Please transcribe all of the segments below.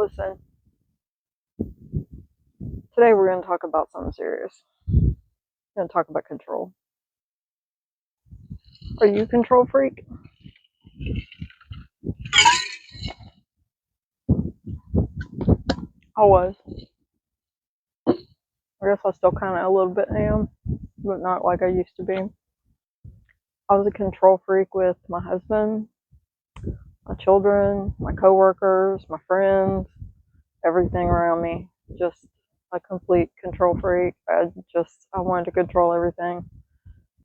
Listen, today we're going to talk about something serious. We're going to talk about control. Are you a control freak? I was. I guess I still kind of a little bit am, but not like I used to be. I was a control freak with my husband, my children, my coworkers, my friends, everything around me. Just a complete control freak. I wanted to control everything.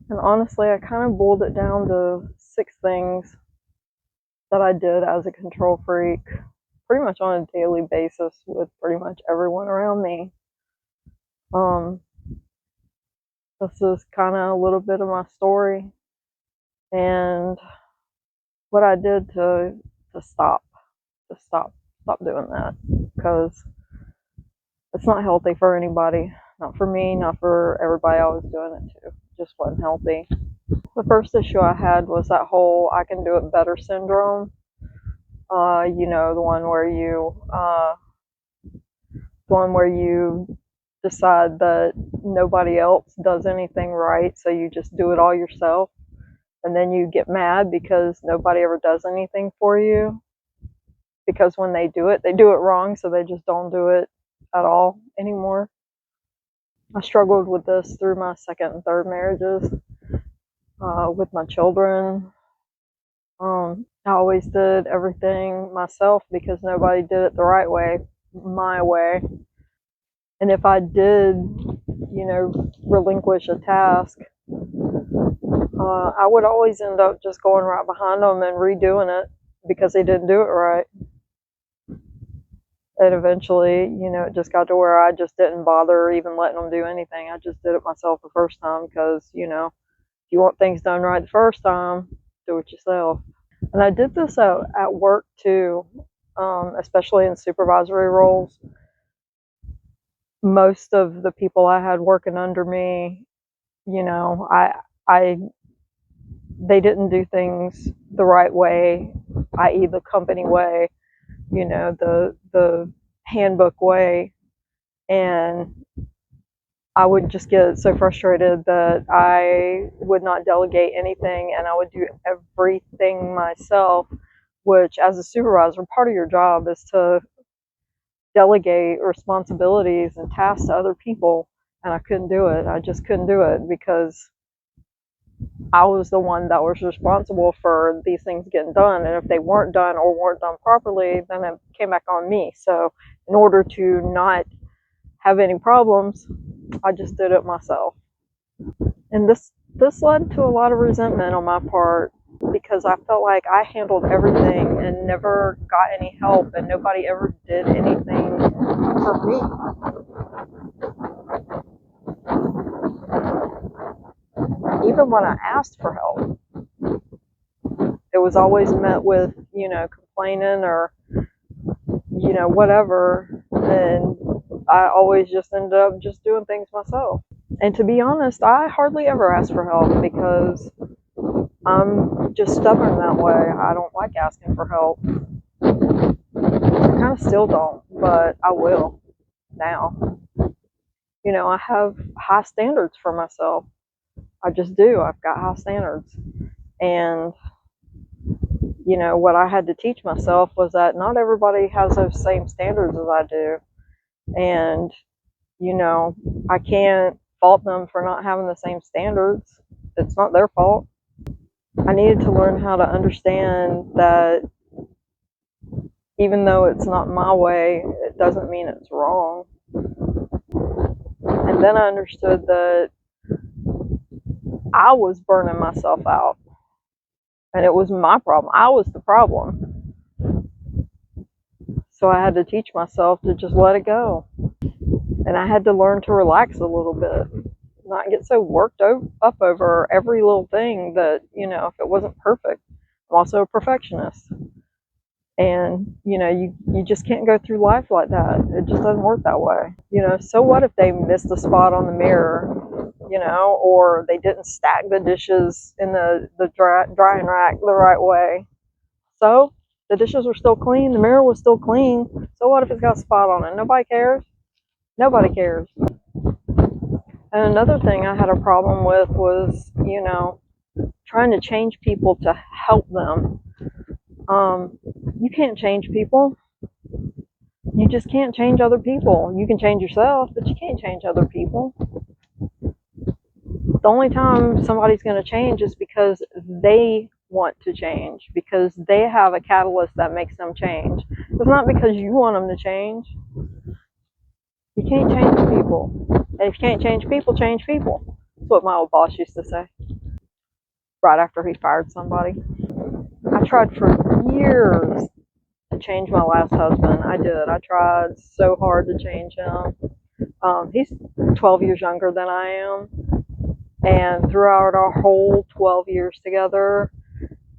And honestly, I kind of boiled it down to 6 things that I did as a control freak, pretty much on a daily basis with pretty much everyone around me. Um, this is kind of a little bit of my story and what I did to stop doing that, because it's not healthy for anybody, not for me, not for everybody I was doing it to. It just wasn't healthy. The first issue I had was that whole I can do it better syndrome. The one where you decide that nobody else does anything right, so you just do it all yourself, and then you get mad because nobody ever does anything for you, because when they do it wrong, so they just don't do it at all anymore. I struggled with this through my second and third marriages, with my children. I always did everything myself because nobody did it the right way, my way. And if I did, relinquish a task, I would always end up just going right behind them and redoing it because they didn't do it right. And eventually, it just got to where I just didn't bother even letting them do anything. I just did it myself the first time because, if you want things done right the first time, do it yourself. And I did this at work too, especially in supervisory roles. Most of the people I had working under me, I they didn't do things the right way, i.e. the company way, the handbook way. And I would just get so frustrated that I would not delegate anything and I would do everything myself, which as a supervisor, part of your job is to delegate responsibilities and tasks to other people. And I couldn't do it. I just couldn't do it because I was the one that was responsible for these things getting done. And if they weren't done or weren't done properly, then it came back on me. So in order to not have any problems, I just did it myself. And this led to a lot of resentment on my part because I felt like I handled everything and never got any help, and nobody ever did anything for me. Even when I asked for help, it was always met with, complaining or, whatever. And I always just ended up just doing things myself. And to be honest, I hardly ever ask for help because I'm just stubborn that way. I don't like asking for help. I kind of still don't, but I will now. I have high standards for myself. I just do. I've got high standards. And, what I had to teach myself was that not everybody has those same standards as I do. And, I can't fault them for not having the same standards. It's not their fault. I needed to learn how to understand that even though it's not my way, it doesn't mean it's wrong. And then I understood that I was burning myself out. And it was my problem. I was the problem. So I had to teach myself to just let it go. And I had to learn to relax a little bit. Not get so worked up over every little thing that, if it wasn't perfect. I'm also a perfectionist. And, you just can't go through life like that. It just doesn't work that way. So what if they missed a spot on the mirror, or they didn't stack the dishes in the drying rack the right way? So The dishes were still clean. The mirror was still clean. So what if it's got a spot on it? Nobody cares. Nobody cares. And another thing I had a problem with was, trying to change people to help them. You can't change people. You just can't change other people. You can change yourself, but you can't change other people. The only time somebody's going to change is because they want to change, because they have a catalyst that makes them change. It's not because you want them to change. You can't change people. And if you can't change people, change people. That's what my old boss used to say right after he fired somebody. I tried for years to change my last husband. I did. I tried so hard to change him. He's 12 years younger than I am. And throughout our whole 12 years together,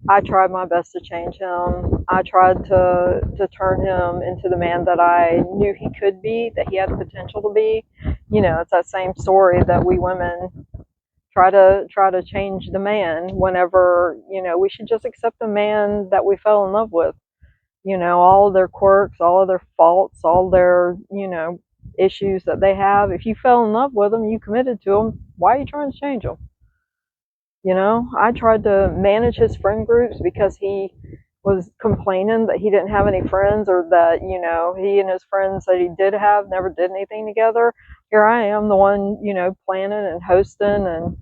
I tried my best to change him. I tried to turn him into the man that I knew he could be, that he had the potential to be. It's that same story that we women try to change the man whenever, we should just accept the man that we fell in love with. All of their quirks, all of their faults, all their, issues that they have. If you fell in love with them, you committed to them, why are you trying to change them? I tried to manage his friend groups because he was complaining that he didn't have any friends, or that, he and his friends that he did have never did anything together. Here I am, the one, planning and hosting and,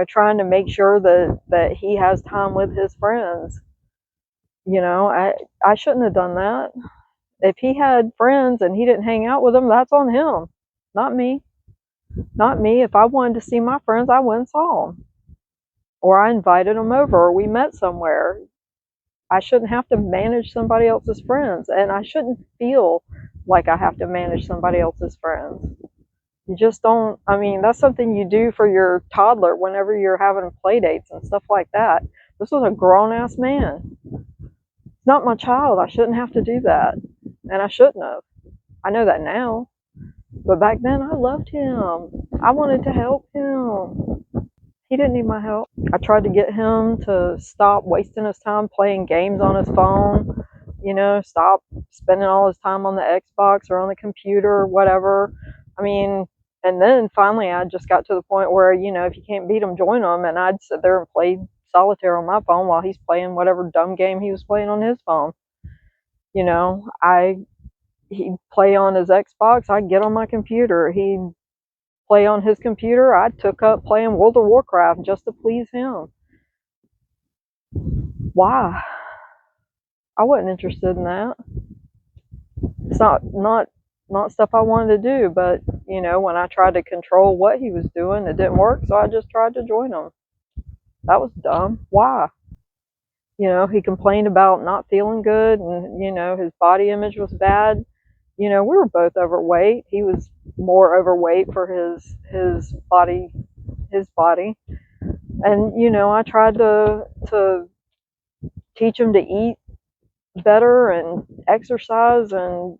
trying to make sure that he has time with his friends. I shouldn't have done that. If he had friends and he didn't hang out with them, that's on him, not me. Not me. If I wanted to see my friends, I went and saw them. Or I invited them over, or we met somewhere. I shouldn't have to manage somebody else's friends, and I shouldn't feel like I have to manage somebody else's friends. You just don't. I mean, that's something you do for your toddler whenever you're having play dates and stuff like that. This was a grown-ass man. It's not my child. I shouldn't have to do that, and I shouldn't have. I know that now. But back then, I loved him. I wanted to help him. He didn't need my help. I tried to get him to stop wasting his time playing games on his phone, stop spending all his time on the Xbox or on the computer or whatever. I mean, and then finally I just got to the point where, if you can't beat him, join him. And I'd sit there and play solitaire on my phone while he's playing whatever dumb game he was playing on his phone. He'd play on his Xbox, I'd get on my computer. He'd play on his computer. I took up playing World of Warcraft just to please him. Why? I wasn't interested in that. It's not stuff I wanted to do, but when I tried to control what he was doing, it didn't work, so I just tried to join him. That was dumb. Why? He complained about not feeling good, and his body image was bad. We were both overweight. He was more overweight for his body, and I tried to teach him to eat better and exercise, and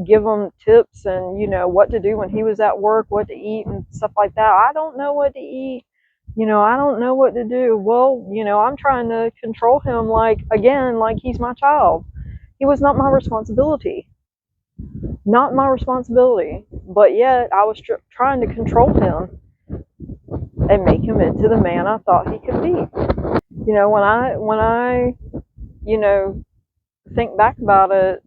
give him tips and what to do when he was at work, what to eat and stuff like that. I don't know what to eat. I don't know what to do. Well, I'm trying to control him like he's my child. He was not my responsibility. Not my responsibility, but yet I was trying to control him and make him into the man I thought he could be. When I think back about it,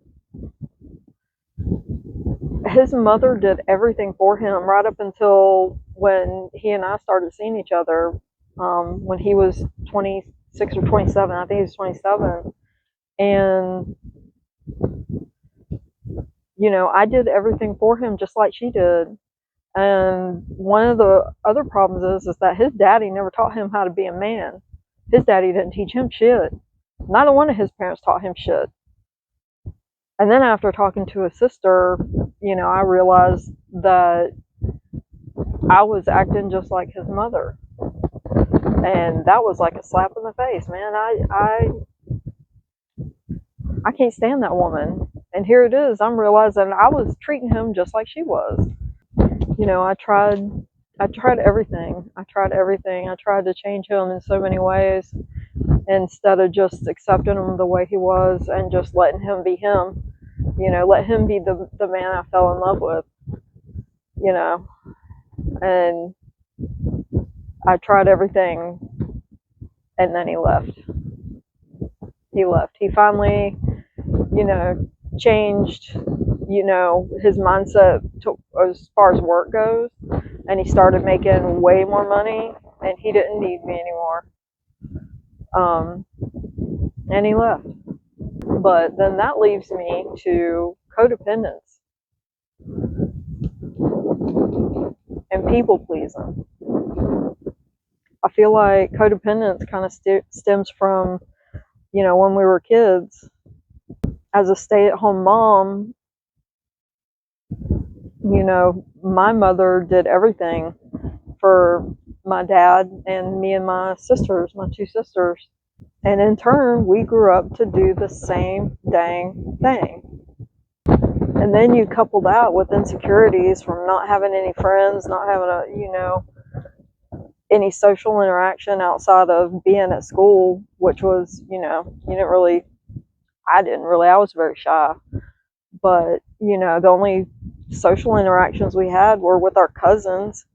his mother did everything for him right up until when he and I started seeing each other, when he was 26 or 27. I think he was 27. And I did everything for him just like she did. And one of the other problems is that his daddy never taught him how to be a man. His daddy didn't teach him shit. Neither one of his parents taught him shit. And then after talking to his sister, I realized that I was acting just like his mother. And that was like a slap in the face, man. I can't stand that woman. And here it is, I'm realizing I was treating him just like she was. I tried everything. I tried to change him in so many ways. instead of just accepting him the way he was and just letting him be him. Let him be the man I fell in love with. And I tried everything, and then he left. He finally, changed, his mindset as far as work goes, and he started making way more money, and he didn't need me anymore. And he left. But then that leaves me to codependence and people pleasing. I feel like codependence kind of stems from, when we were kids. As a stay-at-home mom, my mother did everything for my dad and me and my two sisters. And in turn, we grew up to do the same dang thing. And then you couple that with insecurities from not having any friends, not having any social interaction outside of being at school, which was, I was very shy. But, the only social interactions we had were with our cousins,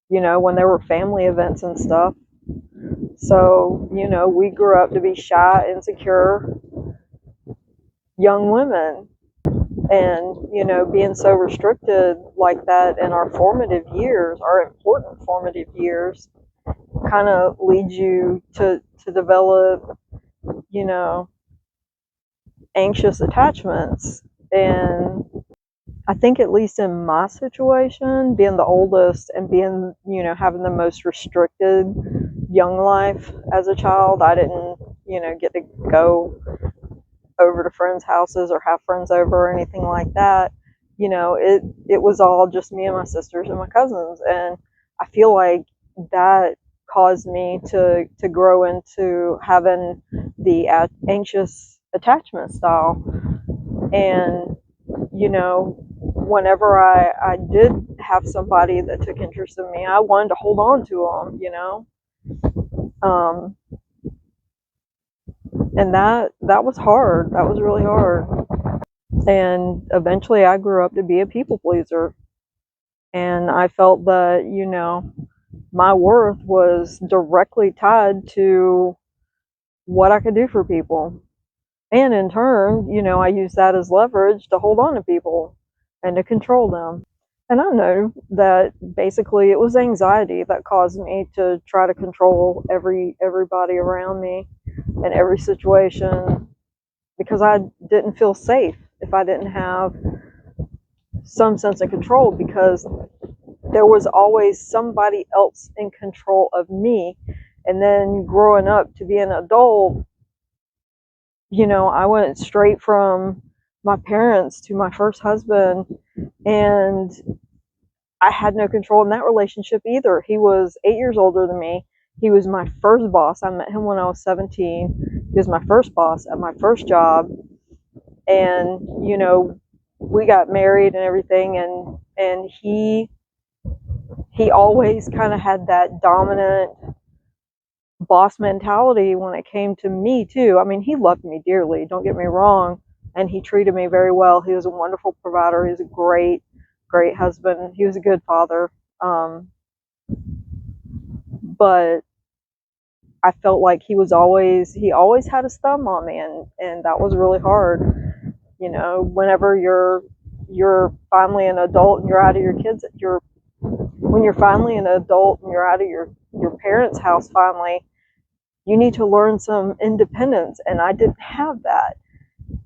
when there were family events and stuff. So, we grew up to be shy, insecure young women. And, being so restricted like that in our formative years, our important formative years, kind of leads you to develop, anxious attachments. And I think, at least in my situation, being the oldest and being, having the most restricted young life as a child, I didn't, get to go over to friends' houses or have friends over or anything like that. It was all just me and my sisters and my cousins. And I feel like that caused me to grow into having the anxious attachment style. And, whenever I did have somebody that took interest in me, I wanted to hold on to them, and that was hard. That was really hard. And eventually I grew up to be a people pleaser. And I felt that, my worth was directly tied to what I could do for people. And in turn, I used that as leverage to hold on to people and to control them. And I know that basically it was anxiety that caused me to try to control everybody around me and every situation, because I didn't feel safe if I didn't have some sense of control, because there was always somebody else in control of me. And then growing up to be an adult, I went straight from my parents to my first husband, and I had no control in that relationship either. He was 8 years older than me. He was my first boss. I met him when I was 17. He was my first boss at my first job. And, we got married and everything, and he always kind of had that dominant boss mentality when it came to me too. I mean, he loved me dearly, don't get me wrong, and he treated me very well. He was a wonderful provider. He was a great husband. He was a good father. But I felt like he always had his thumb on me, and that was really hard. Whenever you're finally an adult and you're out of when you're finally an adult and you're out of your parents' house finally, you need to learn some independence, and I didn't have that.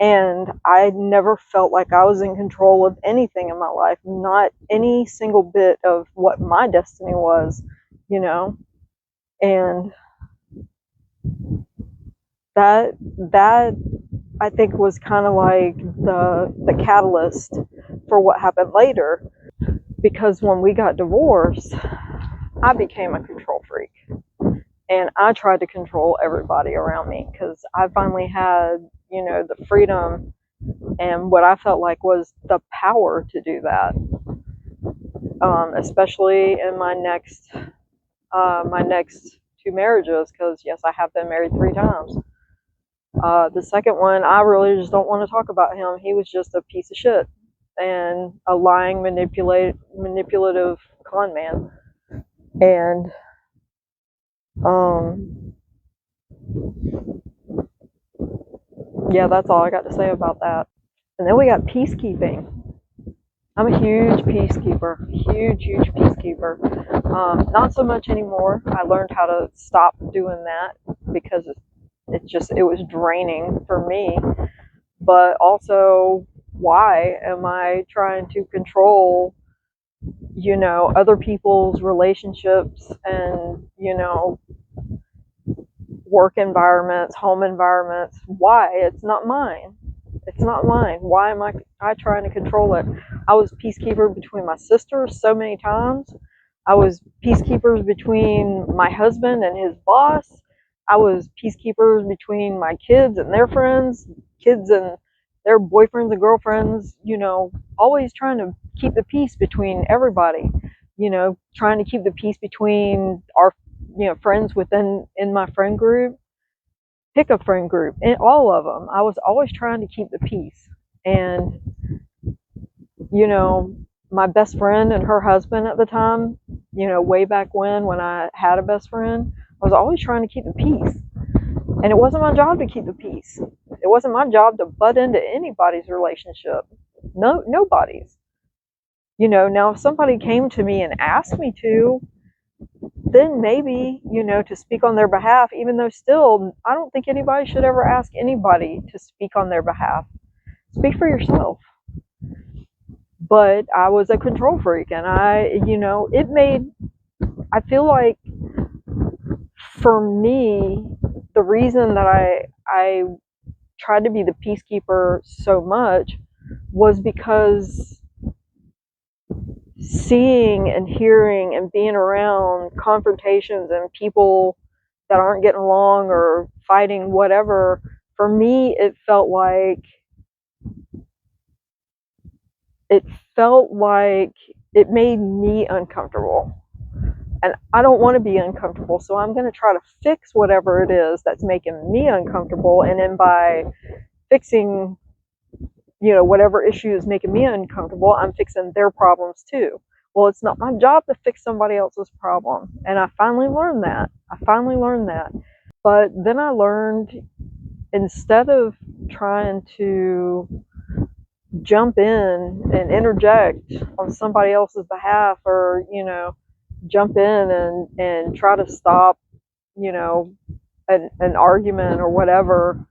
And I never felt like I was in control of anything in my life, not any single bit of what my destiny was, and that I think was kind of like the catalyst for what happened later. Because when we got divorced, I became a control freak. And I tried to control everybody around me, because I finally had, the freedom and what I felt like was the power to do that. Especially in my next 2 marriages, because yes, I have been married 3 times. The second one, I really just don't want to talk about him. He was just a piece of shit and a lying, manipulative con man. And yeah, that's all I got to say about that. And then we got peacekeeping. I'm a huge peacekeeper, huge peacekeeper. Not so much anymore. I learned how to stop doing that because it was draining for me. But also, why am I trying to control, other people's relationships and, work environments, home environments? Why? It's not mine. It's not mine. Why am I trying to control it? I was peacekeeper between my sisters so many times. I was peacekeepers between my husband and his boss. I was peacekeepers between my kids and their friends, kids and their boyfriends and girlfriends, always trying to keep the peace between everybody, trying to keep the peace between our, friends in my friend group. Pick a friend group, and all of them. I was always trying to keep the peace. And, my best friend and her husband at the time, way back when I had a best friend, I was always trying to keep the peace. And it wasn't my job to keep the peace. It wasn't my job to butt into anybody's relationship. No, nobody's. Now if somebody came to me and asked me to, then maybe, to speak on their behalf, even though still, I don't think anybody should ever ask anybody to speak on their behalf. Speak for yourself. But I was a control freak, and I feel like for me, the reason that I tried to be the peacekeeper so much was because seeing and hearing and being around confrontations and people that aren't getting along or fighting, whatever, for me it felt like it made me uncomfortable. And I don't want to be uncomfortable, so I'm going to try to fix whatever it is that's making me uncomfortable. And then by fixing, whatever issue is making me uncomfortable, I'm fixing their problems too. Well, it's not my job to fix somebody else's problem. And I finally learned that. But then I learned, instead of trying to jump in and interject on somebody else's behalf, or, jump in and try to stop, an argument or whatever,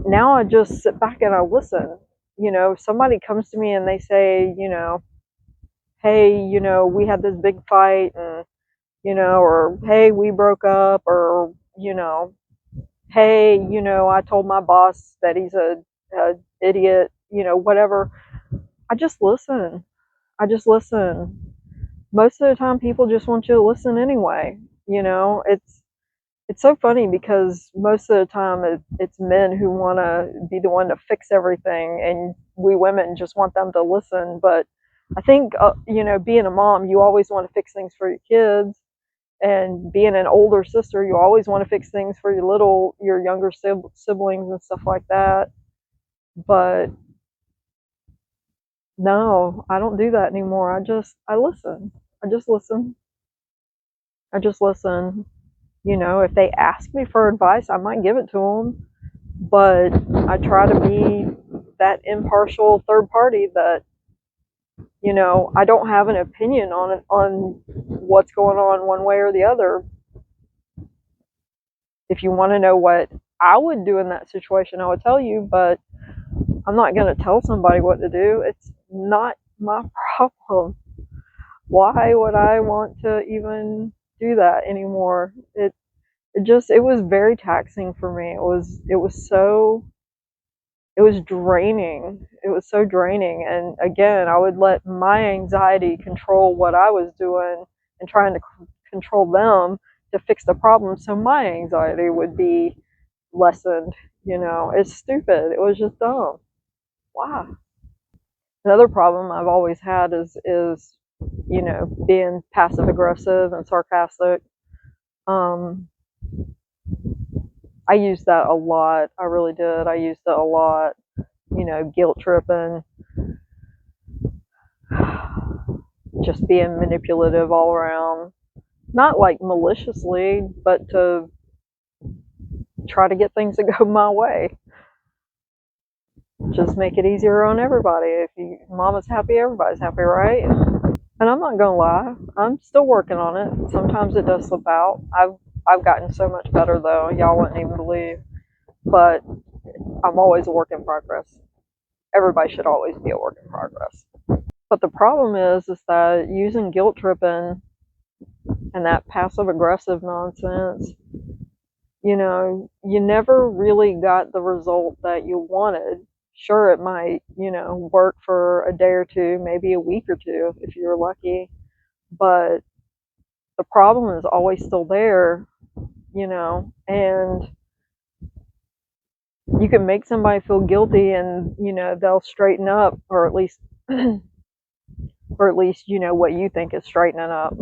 now I just sit back and I listen. Somebody comes to me and they say, hey, we had this big fight, and, or hey, we broke up, or, hey, I told my boss that he's a idiot, whatever. I just listen. Most of the time, people just want you to listen anyway. It's so funny because most of the time it's men who want to be the one to fix everything, and we women just want them to listen. But I think, being a mom, you always want to fix things for your kids, and being an older sister, you always want to fix things for your younger siblings and stuff like that. But no, I don't do that anymore. I listen. I just listen. If they ask me for advice, I might give it to them, but I try to be that impartial third party that, I don't have an opinion on what's going on one way or the other. If you want to know what I would do in that situation, I would tell you, but I'm not going to tell somebody what to do. It's not my problem. Why would I want to even do that anymore? It was very taxing for me. It was draining. It was so draining. And again, I would let my anxiety control what I was doing and trying to control them to fix the problem so my anxiety would be lessened. It's stupid. It was just dumb. Wow. Another problem I've always had is being passive aggressive and sarcastic. Um, I used that a lot. I really did. I used it a lot. Guilt tripping, just being manipulative all around. Not like maliciously, but to try to get things to go my way. Just make it easier on everybody. If mama's happy, everybody's happy, right? And I'm not gonna lie, I'm still working on it. Sometimes it does slip out. I've gotten so much better though, y'all wouldn't even believe. But I'm always a work in progress. Everybody should always be a work in progress. But the problem is that using guilt tripping and that passive aggressive nonsense, you never really got the result that you wanted. Sure, it might, work for a day or two, maybe a week or two if you're lucky, but the problem is always still there, and you can make somebody feel guilty and, they'll straighten up, or at least, what you think is straightening up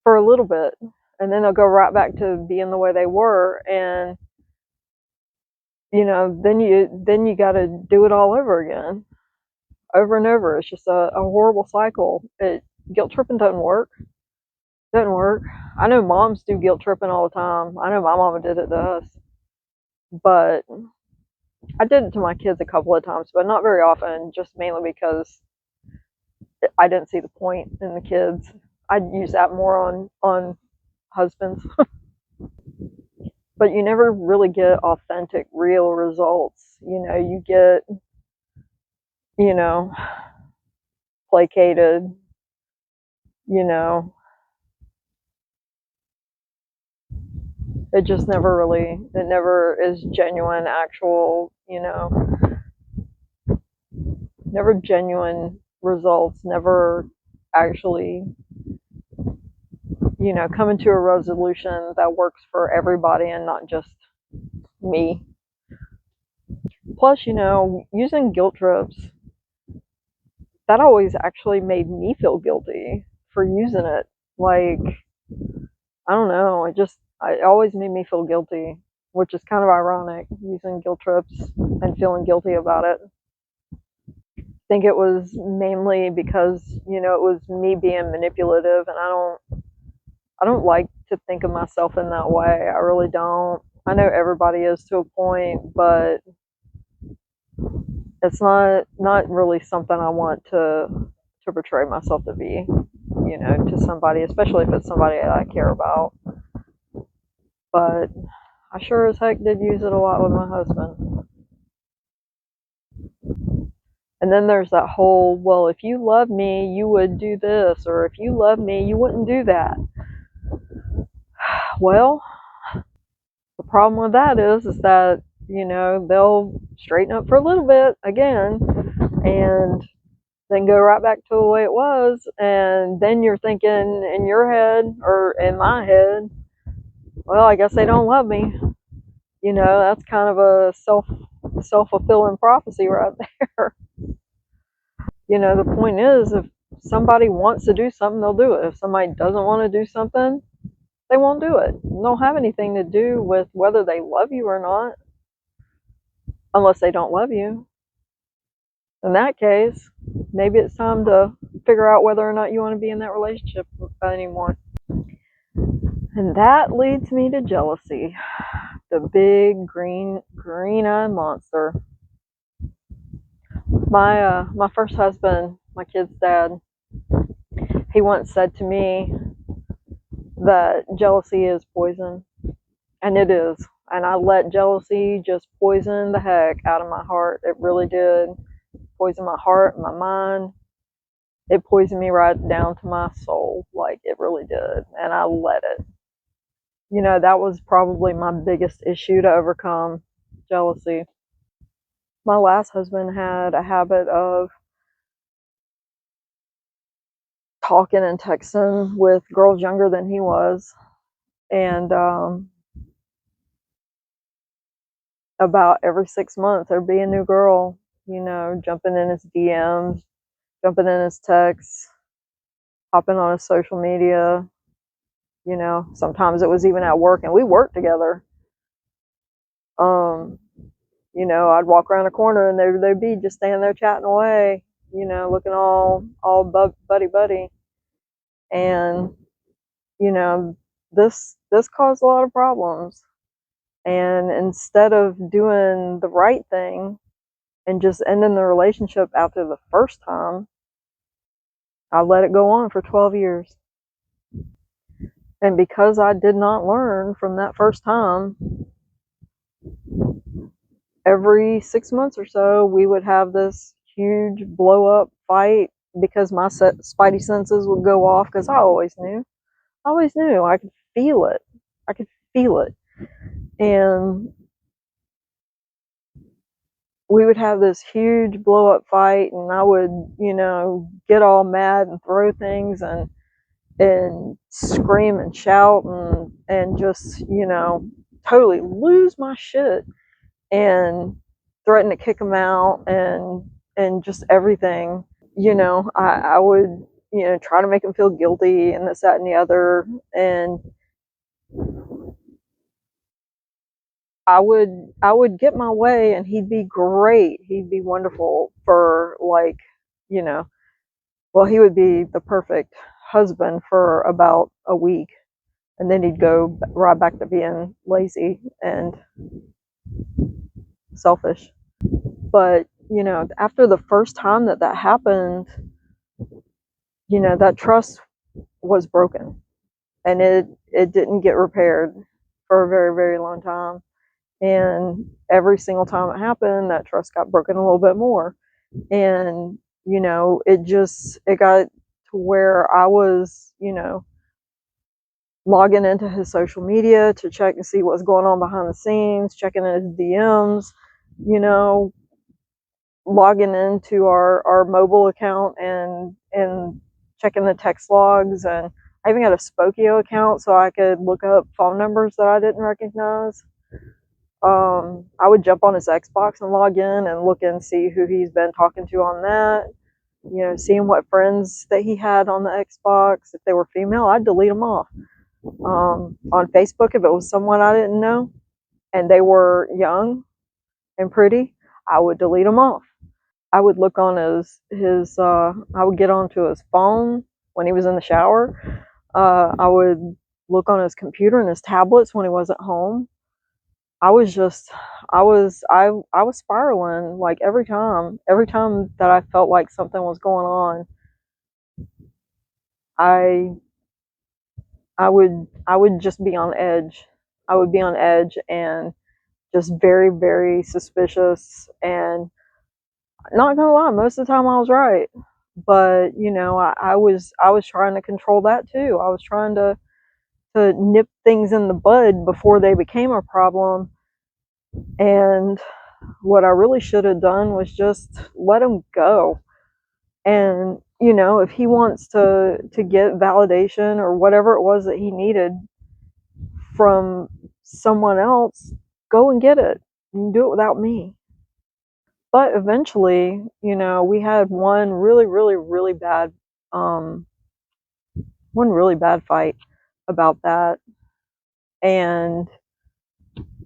for a little bit. And then they'll go right back to being the way they were. And, then you got to do it all over again, over and over. It's just a horrible cycle. Guilt tripping doesn't work. Doesn't work. I know moms do guilt tripping all the time. I know my mama did it to us. But I did it to my kids a couple of times, but not very often, just mainly because I didn't see the point in the kids. I'd use that more on husbands. But you never really get authentic, real results. You get, you know, placated, you know. It just it never is genuine, actual, never genuine results, never actually, coming to a resolution that works for everybody and not just me. Plus, using guilt trips, that always actually made me feel guilty for using it. Like, I don't know, it always made me feel guilty, which is kind of ironic, using guilt trips and feeling guilty about it. I think it was mainly because, it was me being manipulative, and I don't like to think of myself in that way. I really don't. I know everybody is to a point, but it's not really something I want to portray myself to be, to somebody, especially if it's somebody that I care about. But I sure as heck did use it a lot with my husband. And then there's that whole, well, if you love me, you would do this, or if you love me, you wouldn't do that. Well, the problem with that is that, they'll straighten up for a little bit again, and then go right back to the way it was. And then you're thinking in your head, or in my head, well, I guess they don't love me. That's kind of a self-fulfilling prophecy right there. The point is, if somebody wants to do something, they'll do it. If somebody doesn't want to do something, they won't do it. It don't have anything to do with whether they love you or not, unless they don't love you. In that case, maybe it's time to figure out whether or not you want to be in that relationship anymore. And that leads me to jealousy, the big green-eyed monster. My first husband, my kid's dad, he once said to me that jealousy is poison, and it is. And I let jealousy just poison the heck out of my heart. It really did. Poison my heart, my mind. It poisoned me right down to my soul. Like, it really did. And I let it. That was probably my biggest issue to overcome, jealousy. My last husband had a habit of talking and texting with girls younger than he was. And about every 6 months, there'd be a new girl, jumping in his DMs, jumping in his texts, hopping on his social media. Sometimes it was even at work, and we worked together. I'd walk around the corner and they'd be just standing there chatting away, looking all buddy buddy. And this caused a lot of problems. And instead of doing the right thing and just ending the relationship after the first time, I let it go on for 12 years. And because I did not learn from that first time, every 6 months or so, we would have this huge blow up fight because my spidey senses would go off, because I always knew. I could feel it. And we would have this huge blow up fight, and I would, get all mad and throw things and scream and shout and just, totally lose my shit and threaten to kick him out and just everything. I would, try to make him feel guilty and this, that, and the other. And I would get my way, and he'd be great. He'd be wonderful for, like, well, he would be the perfect husband for about a week, and then he'd go right back to being lazy and selfish. But, after the first time that happened, that trust was broken, and it didn't get repaired for a very, very long time. And every single time it happened, that trust got broken a little bit more. And, it got to where I was, logging into his social media to check and see what's going on behind the scenes, checking his DMs, logging into our mobile account and checking the text logs. And I even got a Spokeo account so I could look up phone numbers that I didn't recognize. I would jump on his Xbox and log in and look and see who he's been talking to on that. Seeing what friends that he had on the Xbox. If they were female, I'd delete them off. On Facebook, if it was someone I didn't know and they were young and pretty, I would delete them off. I would look on I would get onto his phone when he was in the shower. I would look on his computer and his tablets when he wasn't home. I was spiraling, like, every time that I felt like something was going on. I would just be on edge. I would be on edge and just very, very suspicious. And not gonna lie, most of the time I was right. But I was trying to control that too. I was trying to nip things in the bud before they became a problem. And what I really should have done was just let him go. And if he wants to get validation or whatever it was that he needed from someone else, go and get it. You can do it without me. But eventually, we had one really, really, really bad fight about that. And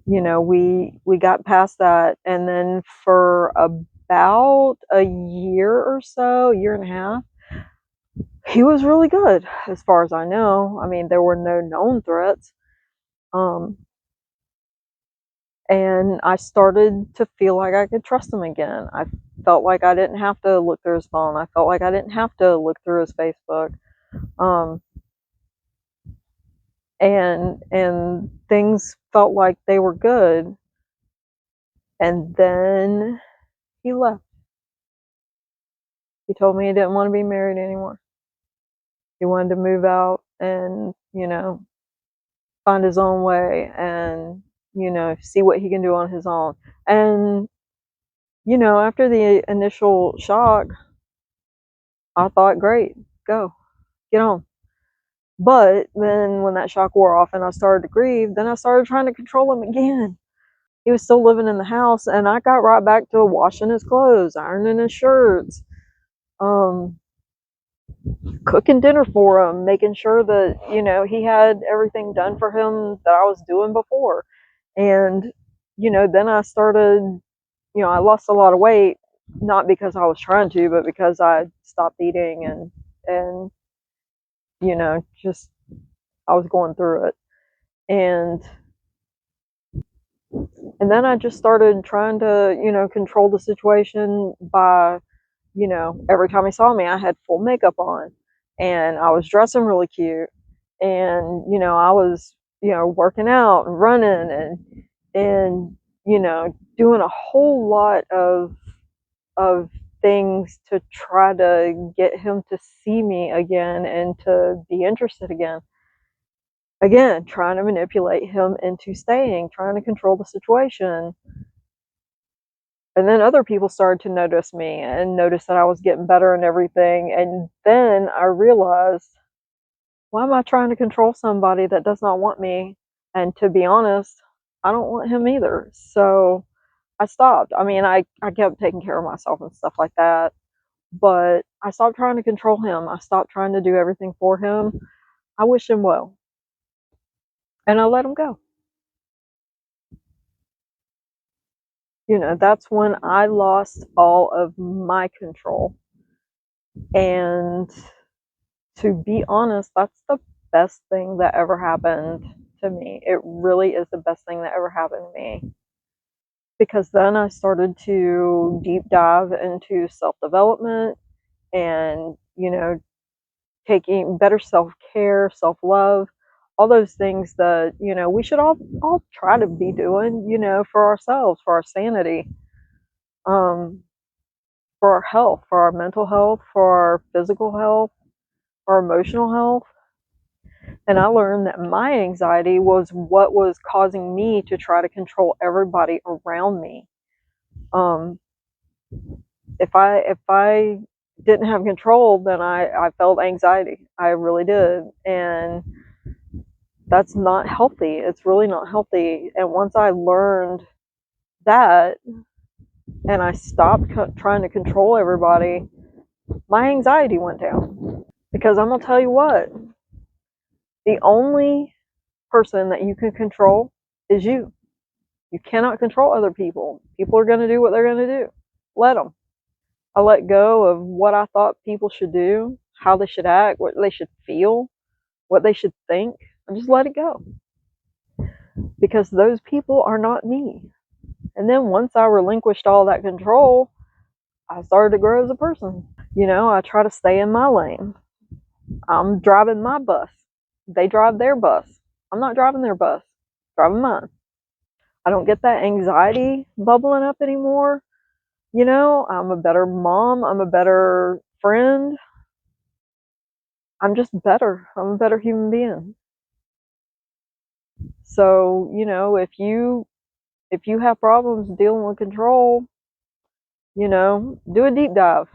we got past that, and then for about a year or so, year and a half, he was really good, as far as I know. I mean, there were no known threats. And I started to feel like I could trust him again. I felt like I didn't have to look through his phone. I felt like I didn't have to look through his Facebook. And things felt like they were good. And then he left. He told me he didn't want to be married anymore. He wanted to move out and, find his own way and, see what he can do on his own. And, after the initial shock, I thought, great, go, get on. But then when that shock wore off and I started to grieve, then I started trying to control him again. He was still living in the house, and I got right back to washing his clothes, ironing his shirts, um, cooking dinner for him, making sure that, he had everything done for him that I was doing before. And, then I started, I lost a lot of weight, not because I was trying to, but because I stopped eating and, just I was going through it. And then I just started trying to, control the situation by, every time he saw me, I had full makeup on and I was dressing really cute. And, I was, working out and running and, doing a whole lot of things to try to get him to see me again and to be interested again. Again, trying to manipulate him into staying, trying to control the situation. And then other people started to notice me and notice that I was getting better and everything. And then I realized, why am I trying to control somebody that does not want me? And to be honest, I don't want him either. So I stopped. I mean, I kept taking care of myself and stuff like that. But I stopped trying to control him. I stopped trying to do everything for him. I wish him well. And I let him go. That's when I lost all of my control. And to be honest, that's the best thing that ever happened to me. It really is the best thing that ever happened to me. Because then I started to deep dive into self development and, taking better self care, self love, all those things that, we should all try to be doing, for ourselves, for our sanity, um, for our health, for our mental health, for our physical health, our emotional health. And I learned that my anxiety was what was causing me to try to control everybody around me. Um, if I didn't have control, then I felt anxiety. I really did. And that's not healthy. It's really not healthy. And once I learned that and I stopped trying to control everybody, my anxiety went down. Because I'm going to tell you what, the only person that you can control is you. You cannot control other people. People are going to do what they're going to do. Let them. I let go of what I thought people should do, how they should act, what they should feel, what they should think. I just let it go. Because those people are not me. And then once I relinquished all that control, I started to grow as a person. I try to stay in my lane. I'm driving my bus. They drive their bus. I'm not driving their bus. I'm driving mine. I don't get that anxiety bubbling up anymore. I'm a better mom. I'm a better friend. I'm just better. I'm a better human being. So, if you have problems dealing with control, do a deep dive.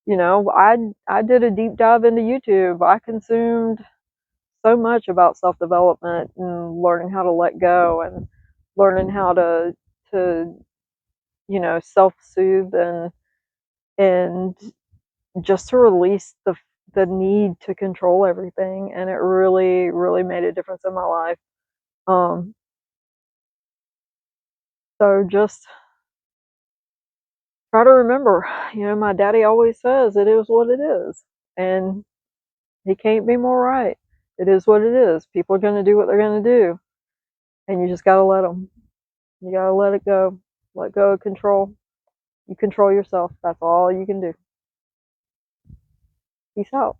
I did a deep dive into YouTube. I consumed so much about self development and learning how to let go and learning how to self soothe and just to release the need to control everything. And it really, really made a difference in my life. Um, so just try to remember, my daddy always says it is what it is. And he can't be more right. It is what it is. People are going to do what they're going to do. And you just got to let them. You got to let it go. Let go of control. You control yourself. That's all you can do. Peace out.